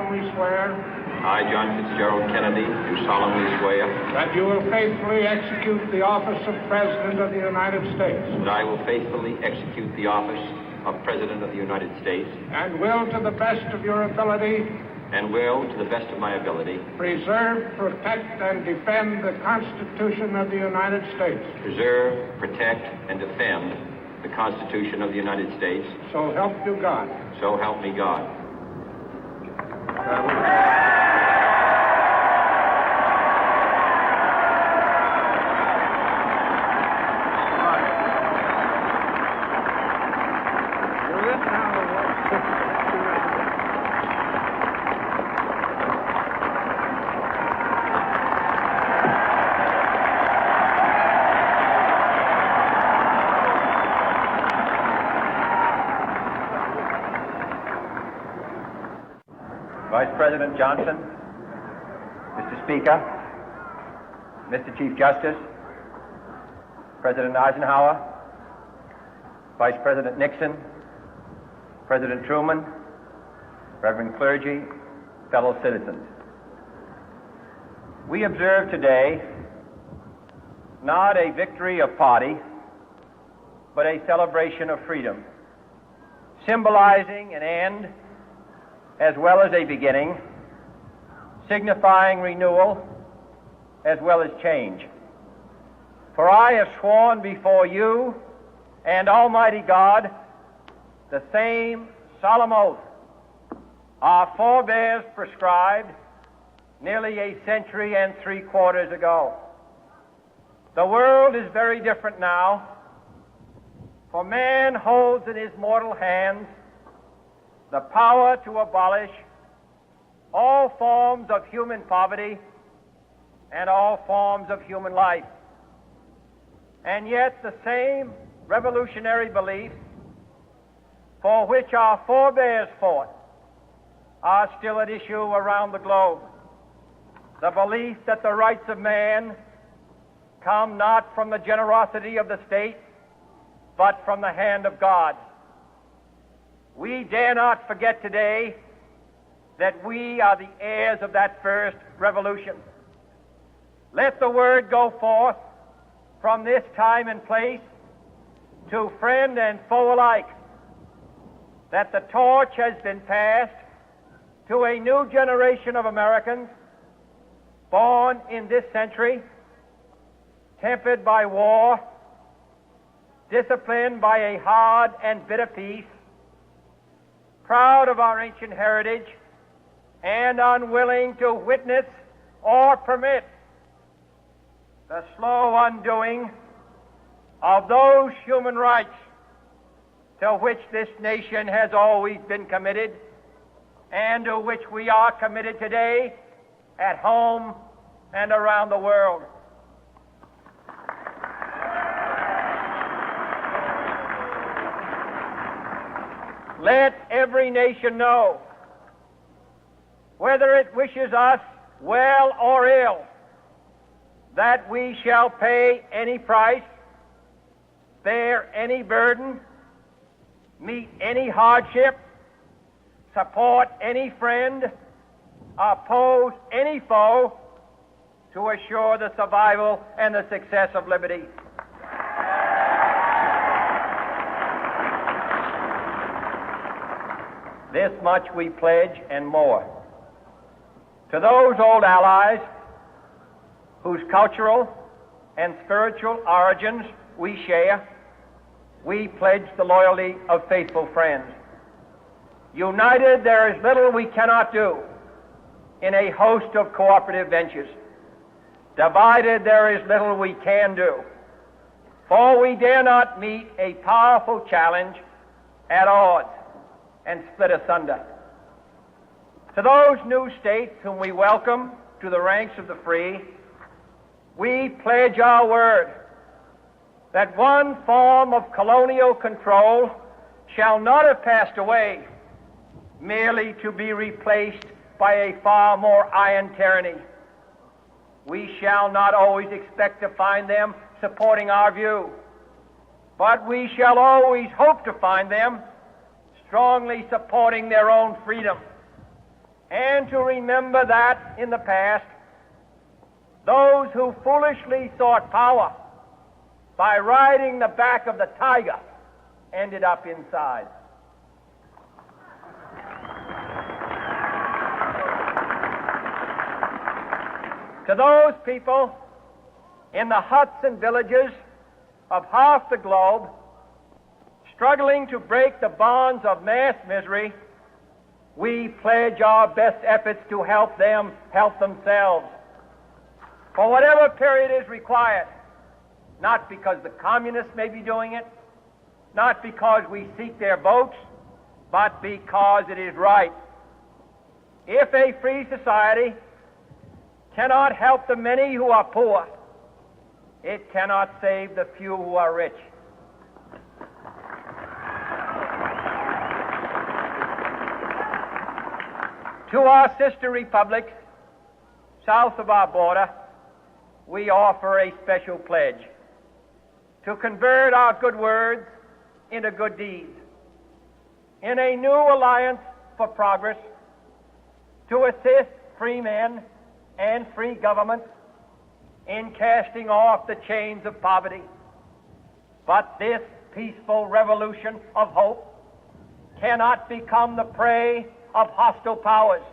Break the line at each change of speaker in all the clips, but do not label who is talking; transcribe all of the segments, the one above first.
solemnly swear
I, John Fitzgerald Kennedy, do solemnly swear
that you will faithfully execute the office of President of the United States
that I will faithfully execute the office of President of the United States
and will, to the best of your ability,
and will, to the best of my ability,
preserve, protect, and defend the Constitution of the United States.
preserve, protect, and defend the Constitution of the United States.
So help you God.
So help me God.
Vice President Johnson, Mr. Speaker, Mr. Chief Justice, President Eisenhower, Vice President Nixon, President Truman, Reverend clergy, fellow citizens. We observe today not a victory of party, but a celebration of freedom, symbolizing an end as well as a beginning, signifying renewal as well as change. For I have sworn before you and Almighty God the same solemn oath our forebears prescribed nearly a century and 3/4 ago. The world is very different now, for man holds in his mortal hands the power to abolish all forms of human poverty and all forms of human life. And yet the same revolutionary beliefs for which our forebears fought are still at issue around the globe. The belief that the rights of man come not from the generosity of the state, but from the hand of God. We dare not forget today that we are the heirs of that first revolution. Let the word go forth from this time and place to friend and foe alike that the torch has been passed to a new generation of Americans born in this century, tempered by war, disciplined by a hard and bitter peace, proud of our ancient heritage, and unwilling to witness or permit the slow undoing of those human rights to which this nation has always been committed and to which we are committed today at home and around the world. Let every nation know, whether it wishes us well or ill, that we shall pay any price, bear any burden, meet any hardship, support any friend, oppose any foe to assure the survival and the success of liberty. This much we pledge and more. To those old allies whose cultural and spiritual origins we share, we pledge the loyalty of faithful friends. United, there is little we cannot do in a host of cooperative ventures. Divided, there is little we can do, for we dare not meet a powerful challenge at odds and split asunder. To those new states whom we welcome to the ranks of the free, we pledge our word that one form of colonial control shall not have passed away, merely to be replaced by a far more iron tyranny. We shall not always expect to find them supporting our view, but we shall always hope to find them strongly supporting their own freedom and to remember that in the past, those who foolishly sought power by riding the back of the tiger ended up inside. To those people in the huts and villages of half the globe struggling to break the bonds of mass misery, we pledge our best efforts to help them help themselves for whatever period is required, not because the communists may be doing it, not because we seek their votes, but because it is right. If a free society cannot help the many who are poor, it cannot save the few who are rich. To our sister republics south of our border, we offer a special pledge to convert our good words into good deeds, in a new alliance for progress, to assist free men and free governments in casting off the chains of poverty. But this peaceful revolution of hope cannot become the prey of hostile powers.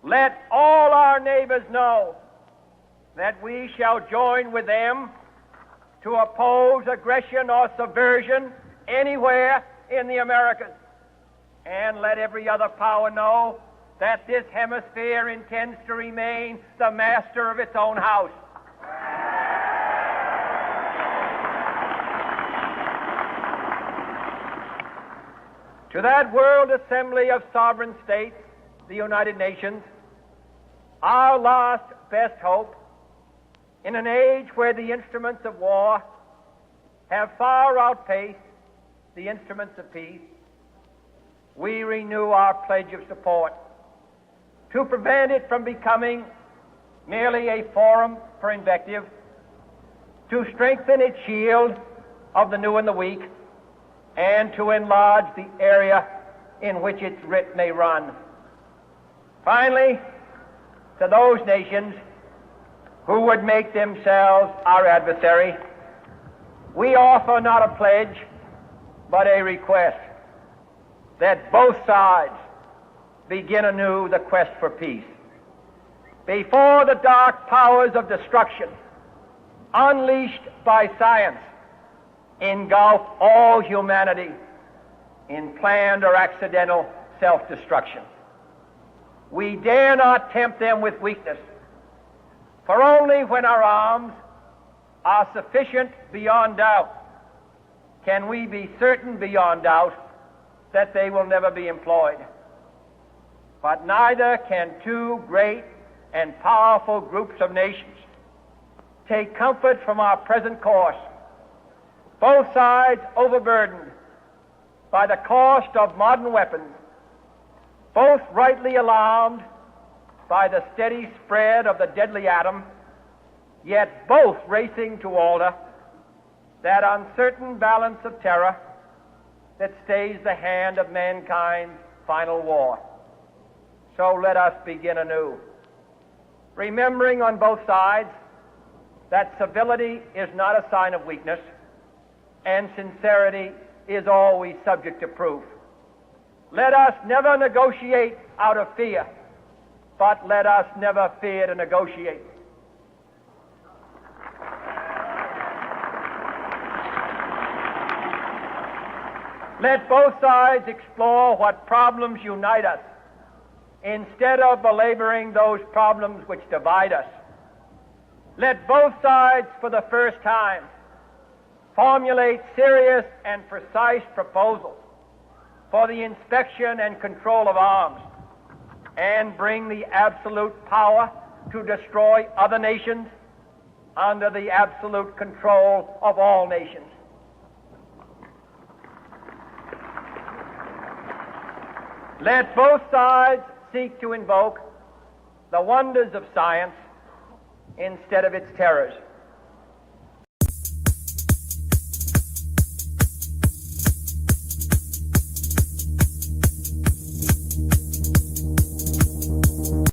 Let all our neighbors know that we shall join with them to oppose aggression or subversion anywhere in the Americas. And let every other power know that this hemisphere intends to remain the master of its own house. To that World Assembly of Sovereign States, the United Nations, our last best hope, in an age where the instruments of war have far outpaced the instruments of peace, we renew our pledge of support to prevent it from becoming merely a forum for invective, to strengthen its shield of the new and the weak, and to enlarge the area in which its writ may run. Finally, to those nations who would make themselves our adversary, we offer not a pledge, but a request that both sides begin anew the quest for peace. Before the dark powers of destruction, unleashed by science, engulf all humanity in planned or accidental self-destruction, we dare not tempt them with weakness, for only when our arms are sufficient beyond doubt can we be certain beyond doubt that they will never be employed. But neither can two great and powerful groups of nations take comfort from our present course, both sides overburdened by the cost of modern weapons, both rightly alarmed by the steady spread of the deadly atom, yet both racing to alter that uncertain balance of terror that stays the hand of mankind's final war. So let us begin anew, remembering on both sides that civility is not a sign of weakness, and sincerity is always subject to proof. Let us never negotiate out of fear, but let us never fear to negotiate. Let both sides explore what problems unite us, instead of belaboring those problems which divide us. Let both sides, for the first time, formulate serious and precise proposals for the inspection and control of arms, and bring the absolute power to destroy other nations under the absolute control of all nations. Let both sides seek to invoke the wonders of science instead of its terrors.